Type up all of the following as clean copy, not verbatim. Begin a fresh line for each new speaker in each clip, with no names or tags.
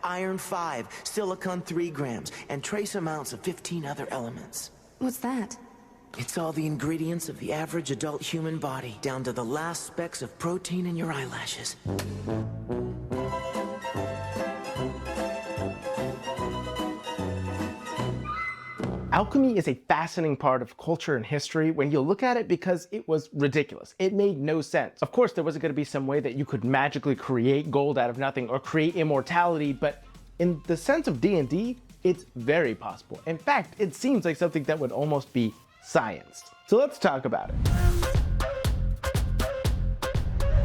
iron 5, silicon 3 grams, and trace amounts of 15 other elements.
What's that?
It's all the ingredients of the average adult human body, down to the last specks of protein in your eyelashes.
Alchemy is a fascinating part of culture and history when you look at it because it was ridiculous. It made no sense. Of course, there wasn't going to be some way that you could magically create gold out of nothing or create immortality, but in the sense of D&D, it's very possible. In fact, it seems like something that would almost be scienced. So let's talk about it.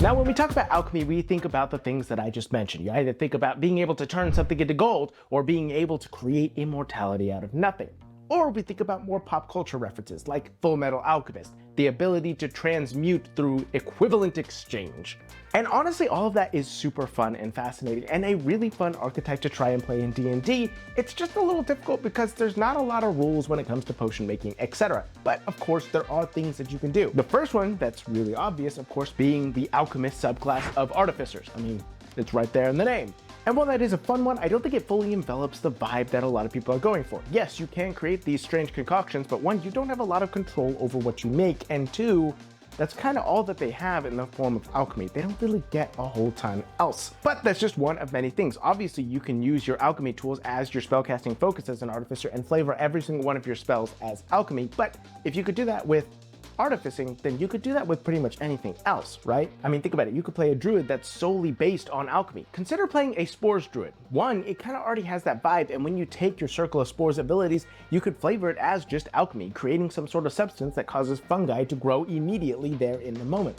Now, when we talk about alchemy, we think about the things that I just mentioned. You either think about being able to turn something into gold or being able to create immortality out of nothing. Or we think about more pop culture references like Full Metal Alchemist, the ability to transmute through equivalent exchange. And honestly, all of that is super fun and fascinating and a really fun archetype to try and play in D&D. It's just a little difficult because there's not a lot of rules when it comes to potion making, etc. But of course, there are things that you can do. The first one that's really obvious, of course, being the Alchemist subclass of Artificers. I mean, it's right there in the name. And while that is a fun one, I don't think it fully envelops the vibe that a lot of people are going for. Yes, you can create these strange concoctions, but one, you don't have a lot of control over what you make, and two, that's kind of all that they have in the form of alchemy. They don't really get a whole ton else. But that's just one of many things. Obviously, you can use your alchemy tools as your spellcasting focus as an artificer and flavor every single one of your spells as alchemy, but if you could do that with artificing, then you could do that with pretty much anything else, right? I mean, think about it. You could play a druid that's solely based on alchemy. Consider playing a spores druid. One, it kind of already has that vibe, and when you take your circle of spores abilities, you could flavor it as just alchemy, creating some sort of substance that causes fungi to grow immediately there in the moment.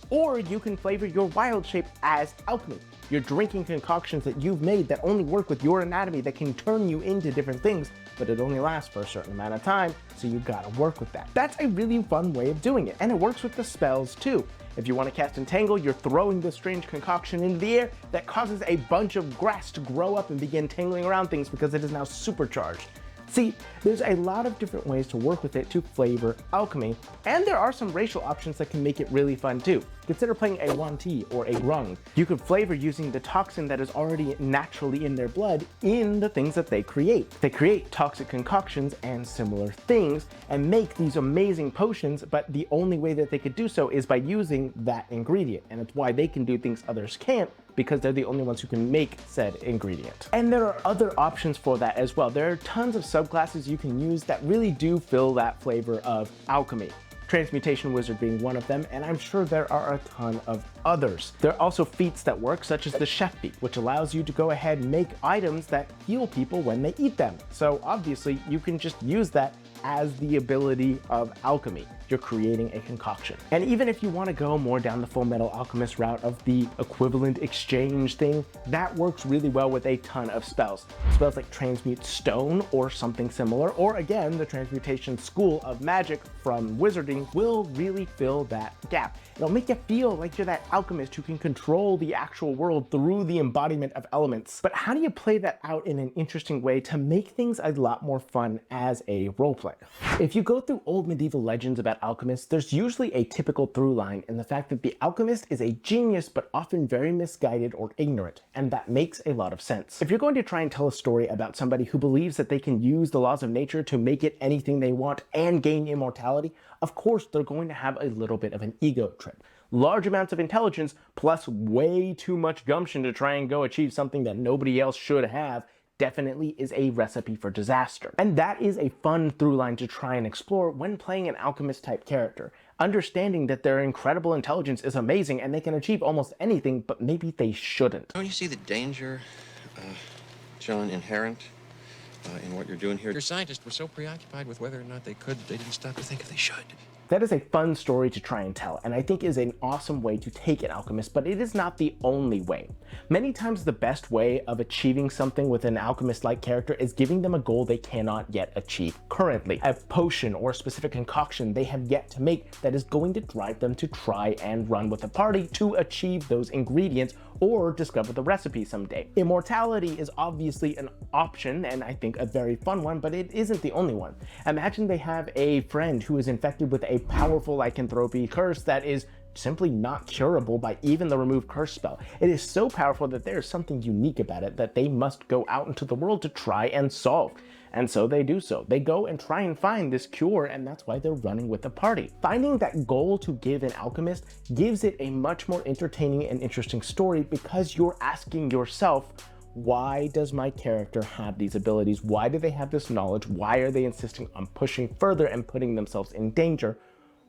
Or you can flavor your wild shape as alchemy. You're drinking concoctions that you've made that only work with your anatomy that can turn you into different things, but it only lasts for a certain amount of time, so you gotta work with that. That's a really fun way of doing it, and it works with the spells too. If you want to cast Entangle, you're throwing this strange concoction into the air that causes a bunch of grass to grow up and begin tangling around things because it is now supercharged. See, there's a lot of different ways to work with it to flavor alchemy, and there are some racial options that can make it really fun too. Consider playing a Wanti or a Rung. You could flavor using the toxin that is already naturally in their blood in the things that they create. They create toxic concoctions and similar things and make these amazing potions, but the only way that they could do so is by using that ingredient, and it's why they can do things others can't, because they're the only ones who can make said ingredient. And there are other options for that as well. There are tons of subclasses you can use that really do fill that flavor of alchemy. Transmutation Wizard being one of them, and I'm sure there are a ton of others. There are also feats that work, such as the Chef Feat, which allows you to go ahead and make items that heal people when they eat them. So obviously you can just use that as the ability of alchemy. You're creating a concoction. And even if you want to go more down the Full Metal Alchemist route of the equivalent exchange thing, that works really well with a ton of spells. Spells like Transmute Stone or something similar, or again, the Transmutation School of Magic from Wizarding will really fill that gap. It'll make you feel like you're that alchemist who can control the actual world through the embodiment of elements. But how do you play that out in an interesting way to make things a lot more fun as a roleplay? If you go through old medieval legends about alchemists, there's usually a typical through line in the fact that the alchemist is a genius but often very misguided or ignorant, and that makes a lot of sense. If you're going to try and tell a story about somebody who believes that they can use the laws of nature to make it anything they want and gain immortality, of course they're going to have a little bit of an ego trip. Large amounts of intelligence plus way too much gumption to try and go achieve something that nobody else should have definitely is a recipe for disaster. And that is a fun through line to try and explore when playing an alchemist type character. Understanding that their incredible intelligence is amazing and they can achieve almost anything, but maybe they shouldn't.
Don't you see the danger, John, inherent in what you're doing here? Your scientists were so preoccupied with whether or not they could, they didn't stop to think if they should.
That is a fun story to try and tell, and I think is an awesome way to take an alchemist, but it is not the only way. Many times the best way of achieving something with an alchemist-like character is giving them a goal they cannot yet achieve currently. A potion or a specific concoction they have yet to make that is going to drive them to try and run with the party to achieve those ingredients or discover the recipe someday. Immortality is obviously an option, and I think a very fun one, but it isn't the only one. Imagine they have a friend who is infected with a powerful lycanthropy curse that is simply not curable by even the remove curse spell. It is so powerful that there is something unique about it that they must go out into the world to try and solve. And so they do so. They go and try and find this cure, and that's why they're running with the party. Finding that goal to give an alchemist gives it a much more entertaining and interesting story, because you're asking yourself, why does my character have these abilities? Why do they have this knowledge? Why are they insisting on pushing further and putting themselves in danger?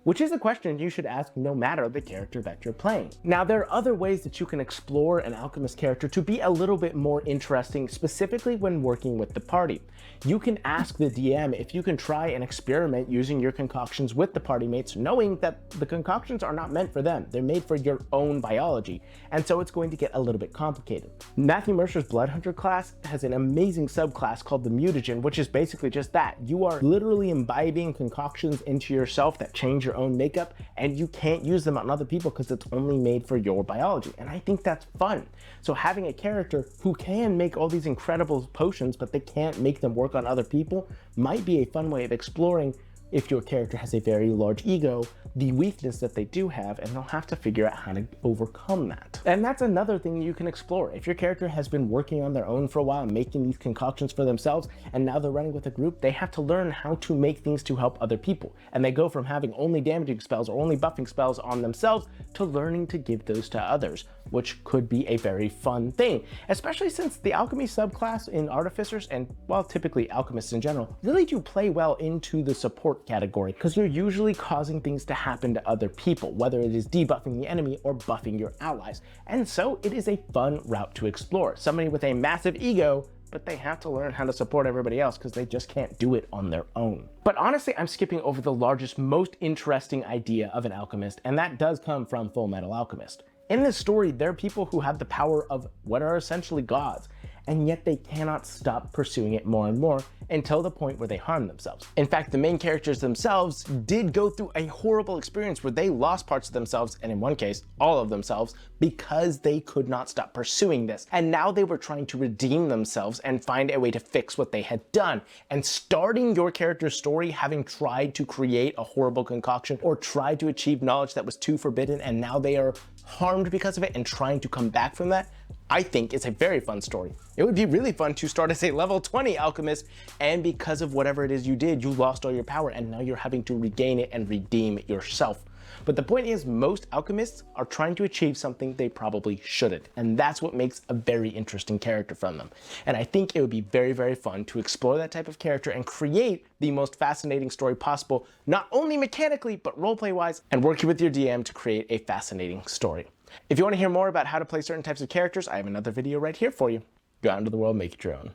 Which is a question you should ask no matter the character that you're playing. Now, there are other ways that you can explore an alchemist character to be a little bit more interesting, specifically when working with the party. You can ask the DM if you can try and experiment using your concoctions with the party mates, knowing that the concoctions are not meant for them. They're made for your own biology, and so it's going to get a little bit complicated. Matthew Mercer's Bloodhunter class has an amazing subclass called the Mutagen, which is basically just that. You are literally imbibing concoctions into yourself that change your own makeup, and you can't use them on other people because it's only made for your biology. And I think that's fun. So having a character who can make all these incredible potions, but they can't make them work on other people, might be a fun way of exploring, if your character has a very large ego, the weakness that they do have, and they'll have to figure out how to overcome that. And that's another thing you can explore. If your character has been working on their own for a while, making these concoctions for themselves, and now they're running with a group, they have to learn how to make things to help other people. And they go from having only damaging spells or only buffing spells on themselves to learning to give those to others, which could be a very fun thing, especially since the Alchemy subclass in Artificers, and well, typically Alchemists in general, really do play well into the support category, because you're usually causing things to happen to other people, whether it is debuffing the enemy or buffing your allies. And so it is a fun route to explore. Somebody with a massive ego, but they have to learn how to support everybody else because they just can't do it on their own. But honestly, I'm skipping over the largest, most interesting idea of an alchemist, and that does come from Full Metal Alchemist. In this story, there are people who have the power of what are essentially gods, and yet they cannot stop pursuing it more and more until the point where they harm themselves. In fact, the main characters themselves did go through a horrible experience where they lost parts of themselves, and in one case, all of themselves, because they could not stop pursuing this. And now they were trying to redeem themselves and find a way to fix what they had done. And starting your character's story having tried to create a horrible concoction or tried to achieve knowledge that was too forbidden, and now they are harmed because of it and trying to come back from that, I think is a very fun story. It would be really fun to start as a level 20 alchemist, and because of whatever it is you did, you lost all your power, and now you're having to regain it and redeem it yourself. But the point is, most alchemists are trying to achieve something they probably shouldn't, and that's what makes a very interesting character from them. And I think it would be very, very fun to explore that type of character and create the most fascinating story possible, not only mechanically, but roleplay-wise, and working with your DM to create a fascinating story. If you want to hear more about how to play certain types of characters, I have another video right here for you. Go out into the world, make it your own.